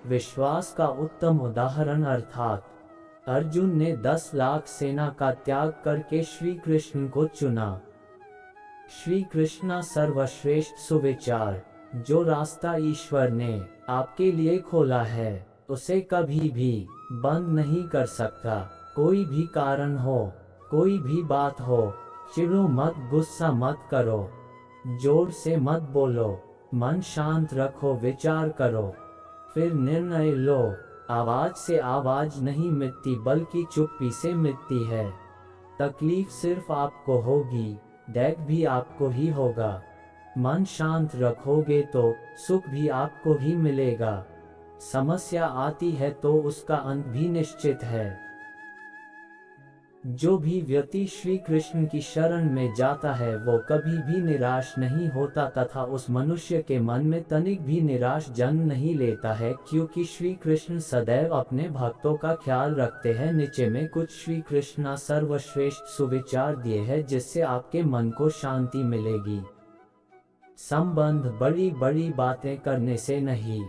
विश्वास का उत्तम उदाहरण अर्थात अर्जुन ने 10 लाख सेना का त्याग करके श्री कृष्ण को चुना। श्री कृष्णा सर्वश्रेष्ठ सुविचार। जो रास्ता ईश्वर ने आपके लिए खोला है उसे कभी भी बंद नहीं कर सकता। कोई भी कारण हो, कोई भी बात हो, चिढ़ो मत, गुस्सा मत करो, जोर से मत बोलो, मन शांत रखो, विचार करो, फिर निर्णय लो। आवाज से आवाज नहीं मिटती बल्कि चुप्पी से मिटती है। तकलीफ सिर्फ आपको होगी, दैग भी आपको ही होगा। मन शांत रखोगे तो सुख भी आपको ही मिलेगा। समस्या आती है तो उसका अंत भी निश्चित है। जो भी व्यक्ति श्री कृष्ण की शरण में जाता है वो कभी भी निराश नहीं होता तथा उस मनुष्य के मन में तनिक भी निराश जन्म नहीं लेता है, क्योंकि श्री कृष्ण सदैव अपने भक्तों का ख्याल रखते हैं। नीचे में कुछ श्री कृष्ण सर्वश्रेष्ठ सुविचार दिए हैं जिससे आपके मन को शांति मिलेगी। संबंध बड़ी बड़ी बातें करने से नहीं,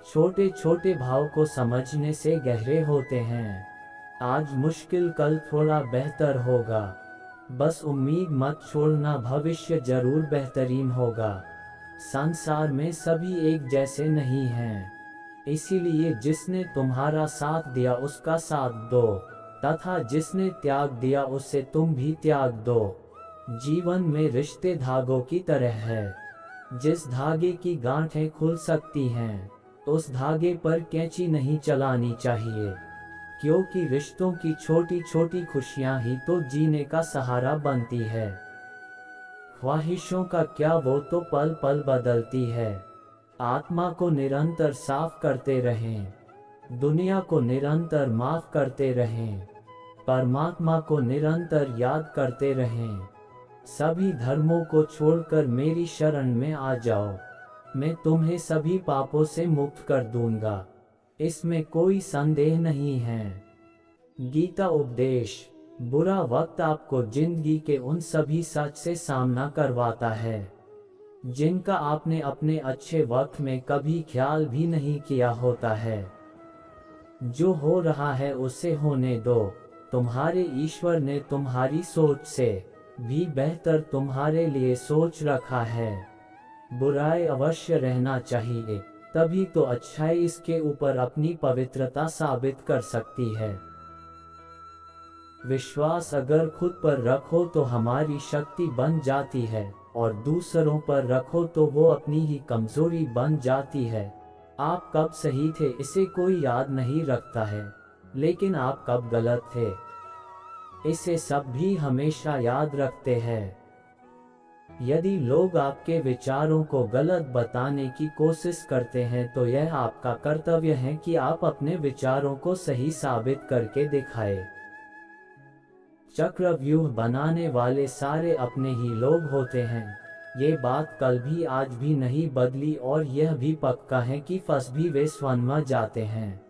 छोटे छोटे भाव को समझने से गहरे होते हैं। आज मुश्किल कल थोड़ा बेहतर होगा, बस उम्मीद मत छोड़ना, भविष्य जरूर बेहतरीन होगा। संसार में सभी एक जैसे नहीं हैं, इसीलिए जिसने तुम्हारा साथ दिया उसका साथ दो तथा जिसने त्याग दिया उससे तुम भी त्याग दो। जीवन में रिश्ते धागों की तरह है, जिस धागे की गांठें खुल सकती हैं उस धागे पर कैंची नहीं चलानी चाहिए, क्योंकि रिश्तों की छोटी छोटी खुशियां ही तो जीने का सहारा बनती है। ख्वाहिशों का क्या, वो तो पल पल बदलती है। आत्मा को निरंतर साफ करते रहें, दुनिया को निरंतर माफ करते रहें, परमात्मा को निरंतर याद करते रहें। सभी धर्मों को छोड़कर मेरी शरण में आ जाओ, मैं तुम्हें सभी पापों से मुक्त कर दूंगा, इसमें कोई संदेह नहीं है। गीता उपदेश। बुरा वक्त आपको जिंदगी के उन सभी सच से सामना करवाता है जिनका आपने अपने अच्छे वक्त में कभी ख्याल भी नहीं किया होता है। जो हो रहा है उसे होने दो, तुम्हारे ईश्वर ने तुम्हारी सोच से भी बेहतर तुम्हारे लिए सोच रखा है। बुराई अवश्य रहना चाहिए, तभी तो अच्छाई इसके ऊपर अपनी पवित्रता साबित कर सकती है। विश्वास अगर खुद पर रखो तो हमारी शक्ति बन जाती है और दूसरों पर रखो तो वो अपनी ही कमजोरी बन जाती है। आप कब सही थे इसे कोई याद नहीं रखता है, लेकिन आप कब गलत थे इसे सब भी हमेशा याद रखते हैं। यदि लोग आपके विचारों को गलत बताने की कोशिश करते हैं तो यह आपका कर्तव्य है कि आप अपने विचारों को सही साबित करके दिखाएं। चक्रव्यूह बनाने वाले सारे अपने ही लोग होते हैं, ये बात कल भी आज भी नहीं बदली और यह भी पक्का है कि फंस भी वे स्वयं जाते हैं।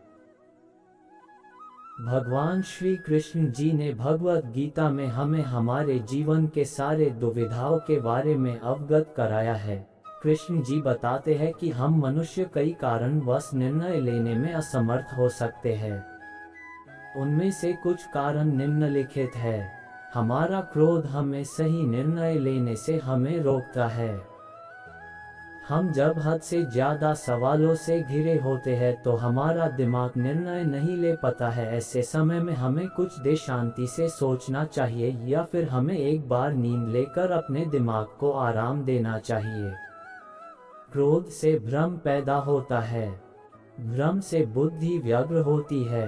भगवान श्री कृष्ण जी ने भगवत गीता में हमें हमारे जीवन के सारे दुविधाओं के बारे में अवगत कराया है। कृष्ण जी बताते हैं कि हम मनुष्य कई कारणवश निर्णय लेने में असमर्थ हो सकते हैं। उनमें से कुछ कारण निम्नलिखित है। हमारा क्रोध हमें सही निर्णय लेने से हमें रोकता है। हम जब हद से ज्यादा सवालों से घिरे होते हैं तो हमारा दिमाग निर्णय नहीं ले पाता है। ऐसे समय में हमें कुछ देर शांति से सोचना चाहिए या फिर हमें एक बार नींद लेकर अपने दिमाग को आराम देना चाहिए। क्रोध से भ्रम पैदा होता है, भ्रम से बुद्धि व्यग्र होती है,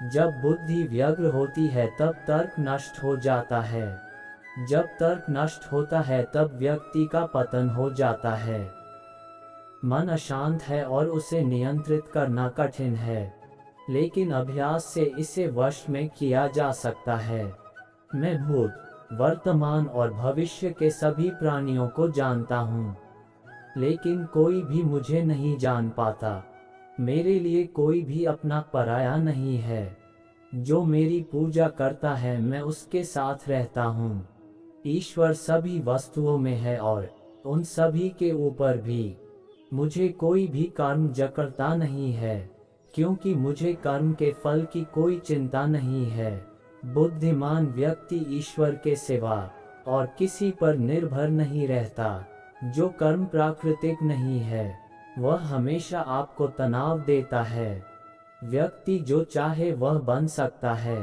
जब बुद्धि व्यग्र होती है तब तर्क नष्ट हो जाता है, जब तर्क नष्ट होता है तब व्यक्ति का पतन हो जाता है। मन अशांत है और उसे नियंत्रित करना कठिन है, लेकिन अभ्यास से इसे वश में किया जा सकता है। मैं भूत, वर्तमान और भविष्य के सभी प्राणियों को जानता हूँ, लेकिन कोई भी मुझे नहीं जान पाता। मेरे लिए कोई भी अपना पराया नहीं है। जो मेरी पूजा करता है मैं उसके साथ रहता हूँ। ईश्वर सभी वस्तुओं में है और उन सभी के ऊपर भी। मुझे कोई भी कर्म जकड़ता नहीं है, क्योंकि मुझे कर्म के फल की कोई चिंता नहीं है। बुद्धिमान व्यक्ति ईश्वर के सिवा और किसी पर निर्भर नहीं रहता। जो कर्म प्राकृतिक नहीं है, वह हमेशा आपको तनाव देता है। व्यक्ति जो चाहे वह बन सकता है,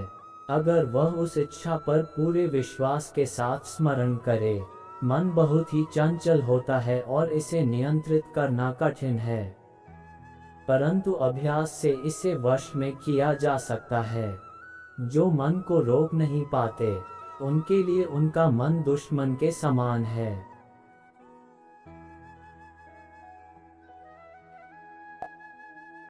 अगर वह उस इच्छा पर पूरे विश्वास के साथ स्मरण करे। मन बहुत ही चंचल होता है और इसे नियंत्रित करना कठिन है, परंतु अभ्यास से इसे वश में किया जा सकता है। जो मन को रोक नहीं पाते, उनके लिए उनका मन दुश्मन के समान है।